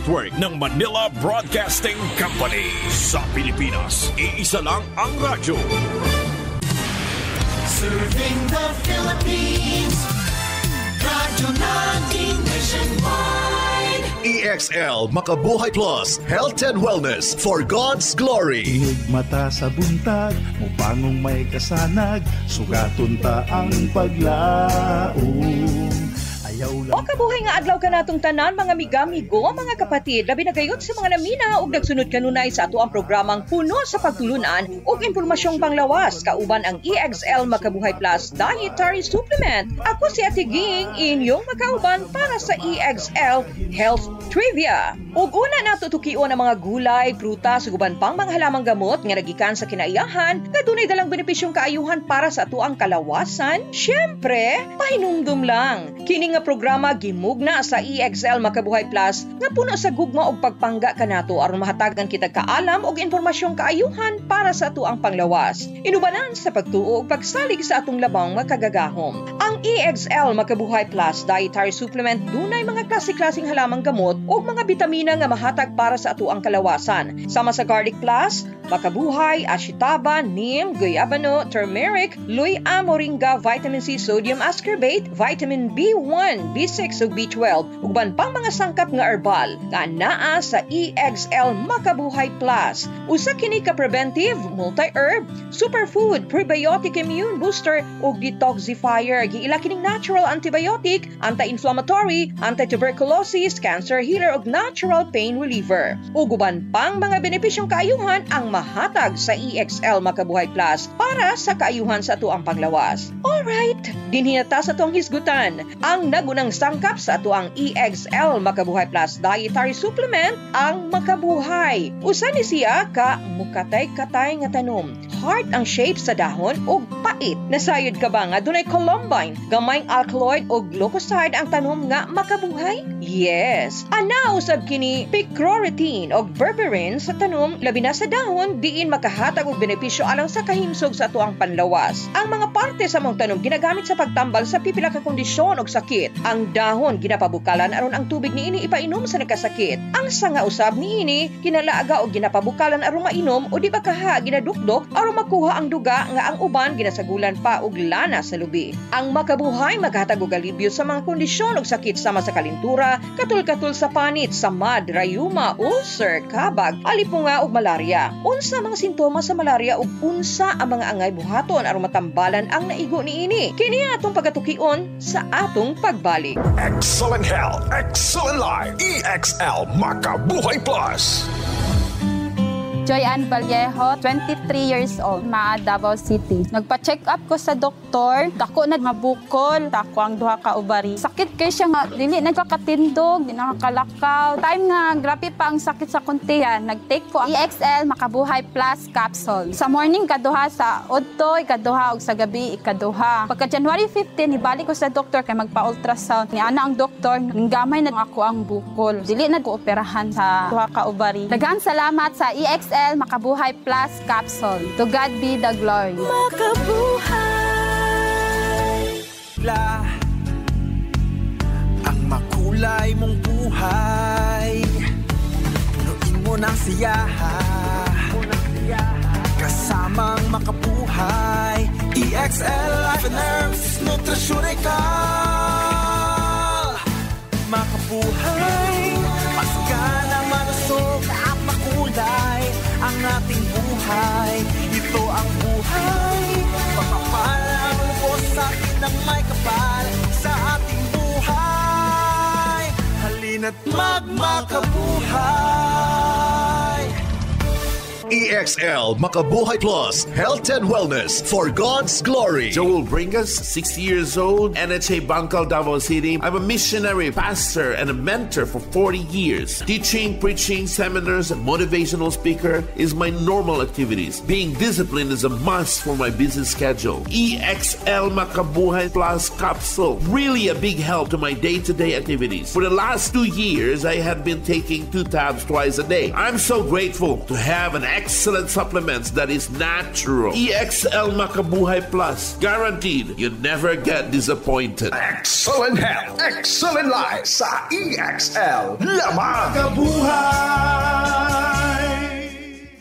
Network ng Manila Broadcasting Company. Sa Pilipinas, iisa lang ang radyo. Serving the Philippines, radyo natin nationwide. EXL Makabuhay Plus, Health and Wellness for God's Glory. Ihig mata sa buntag, mupangong may kasanag, sugaton ta ang paglaom. O kabuhay nga adlaw ka natong tanan mga amigo, mga kapatid, labi na gayud sa mga namina ug nagsunod kanunay sa ato ang programang puno sa pagtulunan ug impormasyong panglawas kauban ang EXL Makabuhay Plus Dietary Supplement. Ako si Ate Ging, inyong makauban para sa EXL Health Trivia. Ug una nato tukion ang mga gulay, prutas ug uban pang mga halamang gamot nga nagikan sa kinaiyahan nga dunay dalang benepisyong kaayuhan para sa ato ang kalawasan. Syempre, pahinumdum lang. Kini nga programa gimugna sa EXL Makabuhay Plus nga puno sa gugma og pagpangga kanato aron mahatagan kita kaalam og impormasyong kaayuhan para sa ato ang panglawas. Inubanan sa pagtuo ug pagsalig sa atong labang makagagahom. Ang EXL Makabuhay Plus Dietary Supplement dunay mga klase-klaseng halamang gamot ug mga bitamina nga mahatag para sa ato ang kalawasan. Sama sa Garlic Plus, Makabuhay, Ashitaba, Neem, Guyabano, Turmeric, Luya, Moringa, Vitamin C, Sodium Ascorbate, Vitamin B1, B6 ug B12 ug ban pang mga sangkap nga herbal nga naa sa EXL Makabuhay Plus. Usa kini ka preventive, multi-herb, superfood, prebiotic immune booster ug detoxifier. Giila kining natural antibiotic, anti-inflammatory, anti-tuberculosis, cancer healer ug natural pain reliever. Ug uban pang mga benepisyong kaayuhan ang mahatag sa EXL Makabuhay Plus para sa kaayuhan sa ato ang panglawas. Alright, dinhinata sa tong hisgutan. Ang nagunang sangkap sa ato ang EXL Makabuhay Plus Dietary Supplement ang Makabuhay. Usa ni siya ka mukatay-katay nga tanom. Heart ang shape sa dahon ug pait. Nasayod ka ba nga dunay columbine, gamayng alkaloid ug glucoside ang tanom nga makabuhay? Yes. Ana usab kini picroretine ug berberine sa tanom labi na sa dahon diin makahatag og benepisyo alang sa kahimsog sa ato ang panlawas. Ang mga parte sa mong tanom ginagamit sa pagtambal sa pipila ka kondisyon og sakit. Ang dahon ginapabukalan aron ang tubig niini ipainom sa nagkasakit. Ang sanga usab niini kinalaaga og ginapabukalan aron mainom o di ba kaha ginadukdok aron makuha ang duga nga ang uban ginasagulan pa og lana sa lubi. Ang Makabuhay maghatag og alibyo sa mga kondisyon og sakit sama sa kalintura, katul-katul sa panit, samad, rayuma, ulcer, kabag, alipunga ug malaria. Unsa mga sintomas sa malaria ug unsa ang mga angay buhaton aron matambalan ang naigo niini? Kini atong pagatukion sa atong pagbalik. Excellent health, excellent life. EXL Makabuhay Plus. Joy Ann Vallejo, 23 years old, Maa, Davao City. Nagpa-check up ko sa doktor, dako na mabukol, dako ang duha ka ubari. Sakit kay siya nga, dili nagkakatindog, di nakakalakaw. Time nga, grabe pa ang sakit sa kuntihan, nag-take ko ang EXL Makabuhay Plus capsule. Sa morning, kaduha, sa udto, ikaduha, ug sa gabi, ikaduha. Pagka January 15, ibalik ko sa doktor kay magpa-ultrasound. Ni ana ang doktor, nanggamay na ako ang bukol. Dili na ko operahan sa duha ka ubari. Daghang salamat sa EXL Makabuhay Plus capsule. To God be the glory. Makabuhay. Ang makulay mong buhay, punuin mo ng siyaha, kasamang makabuhay. EXL Life and Herbs Nutraceutical. Makabuhay, pasigana, malusog at makulay ang ating buhay. Ito ang buhay, pagpapalang lubos sa atin ng may kapal sa ating buhay. Halina't magmakabuhay. EXL Makabuhay Plus, Health and Wellness for God's Glory. Joel Bringas, 60 years old, NHA Bangkal, Davao City. I'm a missionary, pastor, and a mentor for 40 years. Teaching, preaching, seminars, and motivational speaker is my normal activities. Being disciplined is a must for my busy schedule. EXL Makabuhay Plus capsule, really a big help to my day-to-day activities. For the last 2 years, I have been taking 2 tabs twice a day. I'm so grateful to have an excellent supplements that is natural. EXL Makabuhay Plus. Guaranteed, you never get disappointed. Excellent health, excellent life sa EXL. Lamang Makabuhay!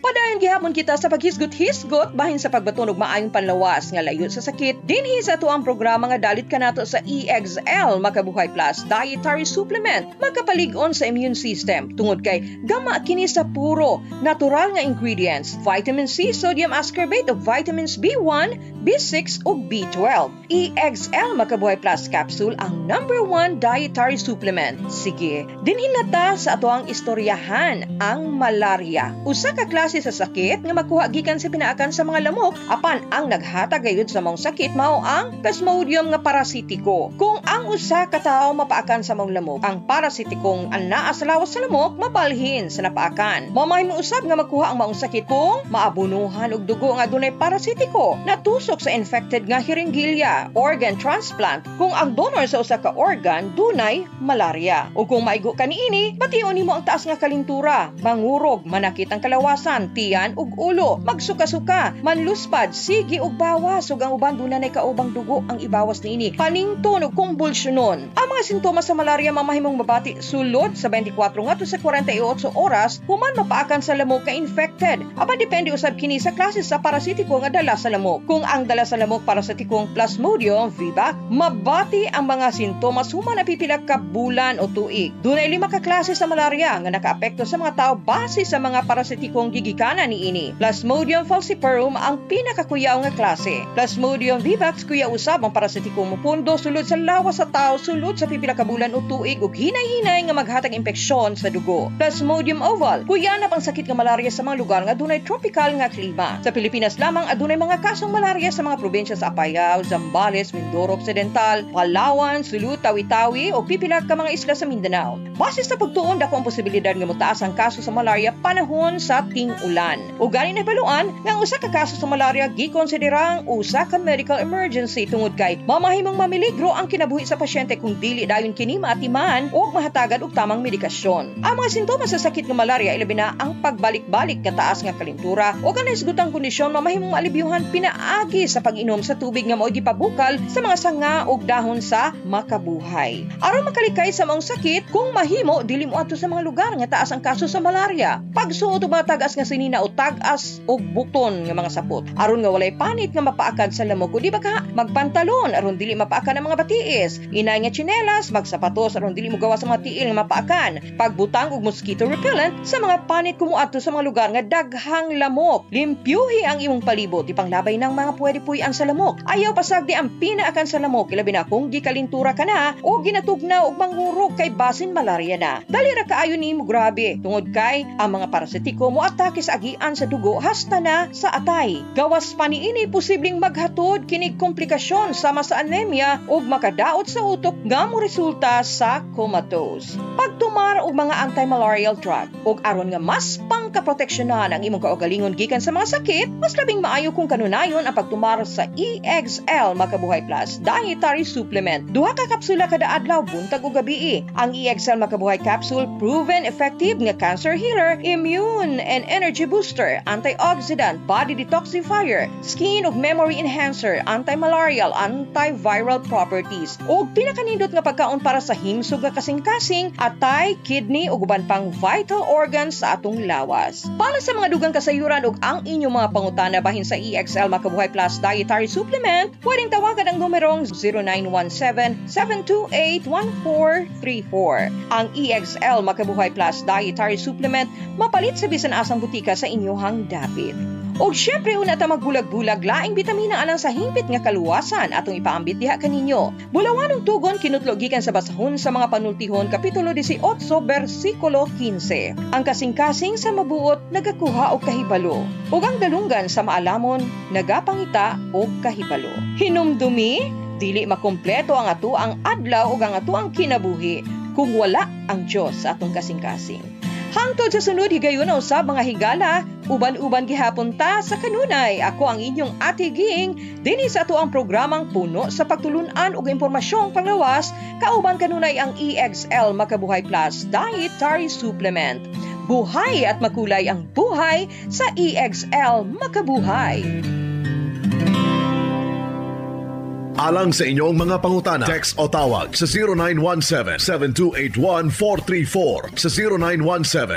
Padayon gihapon kita sa paghisgot-hisgot bahin sa pagbatunog maayong panlawas nga layo sa sakit. Dinhi sa tuang programa nga dalit kanato sa EXL Makabuhay Plus Dietary Supplement. Magkapalig-on sa immune system tungod kay gama kini sa puro natural nga ingredients, vitamin C, sodium ascorbate ug vitamins B1, B6 ug B12. EXL Makabuhay Plus capsule ang #1 dietary supplement. Sige, dinhi nata sa atuang istoryahan ang malaria. Usa ka klase sa sakit nga makuha gikan sa pinaakan sa mga lamok apan ang naghatag gayud sa mong sakit mao ang Plasmodium nga parasitiko. Kung ang usa ka tawo mapaakan sa mong lamok, ang parasitikong anaa sa lawas sa lamok mabalhin sa napaakan. Mamahimong usab nga makuha ang maong sakit kung maabunuhan og dugo nga dunay parasitiko, natusok sa infected nga hiringhilya, organ transplant kung ang donor sa usa ka organ dunay malaria. O kung maigo ka niini, bation nimo ang taas nga kalintura, mangurog, manakit ang kalawasan, tiyan ug ulo, magsuka-suka, manluspad, sigi ug bawas ug ang uban dunay kaubang dugo ang ibawas niini, panington ug kumbulsyonon. Ang mga sintomas sa malaria mamahimong mabati sulod sa 24 ngadto sa 48 oras human mapaakan sa lamok ka infected. Apan depende usab kini sa klase sa parasitiko nga dala sa lamok. Kung ang dala sa lamok parasitikong Plasmodium vivax, mabati ang mga sintomas human na pipila ka bulan o tuig. Dunay 5 ka klase sa malaria nga nakaapekto sa mga tao base sa mga parasitikong gigikanan niini. Plasmodium falciparum ang pinakakuyaw nga klase. Plasmodium vivax kuya usab ang parasitikong mupundo sulod sa lawas sa tao sulod sa pipila ka bulan o tuig ug hinay-hinay nga maghatag impeksyon sa dugo. Plasmodium oval kuyanap ang sakit nga malaria sa mga lugar nga dunay tropical nga klima. Sa Pilipinas lamang adunay mga kasong malaria sa mga probinsya sa Apayao, Zambales, Mindoro Occidental, Palawan, Sulu, Tawi-Tawi o pipila ka mga isla sa Mindanao. Base sa pagtuon dako ang posibilidad nga motaas ang kaso sa malaria panahon sa ting-ulan. O gani na baluan nga ang usa ka kaso sa malaria gikonsiderang usa ka medical emergency tungod kay mamahimong mamiligro ang kinabuhi sa pasyente kung dili dayon kini maatiman o mahatagan og tamang medikasyon. Ang mga sintomas sa sakit nga malaria ilabi na ang pagbalik-balik nga taas nga kalintura o kanisgutang kondisyon mamahimong maalibyuhan pinaagi sa pag-inom sa tubig nga mao'y gipabukal sa mga sanga ug dahon sa makabuhay. Aron makalikay sa maong sakit, kung mahimo dili mo adto sa mga lugar nga taas ang kaso sa malaria. Pagsuot og mga tagas nga sinina o tagas og bukton nga mga sapot. Aron nga walay panit nga mapaakan sa lamok o di ba ka magpantalon aron dili mapaakan ang mga batiis. Inay nga tsinelas, magsapatos aron dili mo gawa sa mga tiil nga mapaakan. Pagbutang og mosquito repellent sa mga panit kumuadto sa mga lugar nga daghang lamok. Limpyuhi ang imong palibot ipanglabay ng mga pwede puy-an sa lamok. Ayaw pasagdi ang pinaakan sa lamok ilabi na kung gikalintura ka na o ginatugnaw og manghurog kay basin malaria na. Dali ra kaayo nimo grabe tungod kay ang mga parasitiko mo atake sa agian sa dugo hasta na sa atay. Gawas pa niini posibleng maghatod kinig komplikasyon sama sa anemia ug makadaot sa utok nga mo resulta sa comatose. Pagtumar og mga anti-malarial drug ug aron nga mas pangkaproteksyonan ang imong kaugalingon gikan sa mga sakit, mas labing maayo kung kanunayon ang pagtumar sa EXL Makabuhay Plus Dietary Supplement. 2 ka kapsula kada adlaw buntag ug gabii. Ang EXL Makabuhay Capsule proven effective nga cancer healer, immune and energy booster, antioxidant, body detoxifier, skin ug memory enhancer, anti-malarial, antiviral properties. Ug pinakanindot nga pagkaon para sa himsog nga kasing-kasing, atay, kidney ug uban pang vital organs sa atong lawas. Para sa mga dugang kasayuran ug ang inyong mga pangutana bahin sa EXL Makabuhay Plus Dietary Supplement, pwedeng tawagan ang numerong 0917-728-1434. Ang EXL Makabuhay Plus Dietary Supplement mapalit sa bisan asang butika sa inyong dapit. O syempre una ta magbulag-bulag laing bitamina alang sa hingpit nga kaluwasan atong ipaambit diha kaninyo. Bulawanong tugon kinutlo gikan sa basahon sa mga panultihon kapitulo 18 bersikulo 15. Ang kasing-kasing sa mabuot nagakuha og kahibalo. Ug ang dalunggan sa maalamon nagapangita og kahibalo. Hinumdumi dili makompleto ang atuang adlaw ug ang atuang kinabuhi kung wala ang Dios sa atong kasing-kasing. Hangtod sa sunod higayon na usab mga higala, uban-uban gihapon ta sa kanunay. Ako ang inyong Ate Ging, dinhi sa ato ang programang puno sa pagtulunan ug impormasyong panglawas, kauban kanunay ang EXL Makabuhay Plus Dietary Supplement. Buhay at makulay ang buhay sa EXL Makabuhay. Alang sa inyong mga pangutana, text o tawag sa 0917-7281-434, sa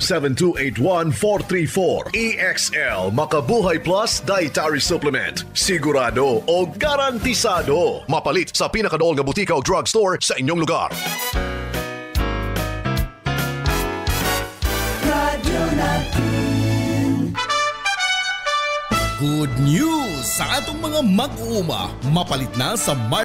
0917-7281-434. EXL Makabuhay Plus Dietary Supplement. Sigurado o garantisado. Mapalit sa pinakadool nga butika o drugstore sa inyong lugar. Good news sa atong mga mag-uuma, mapalit na sa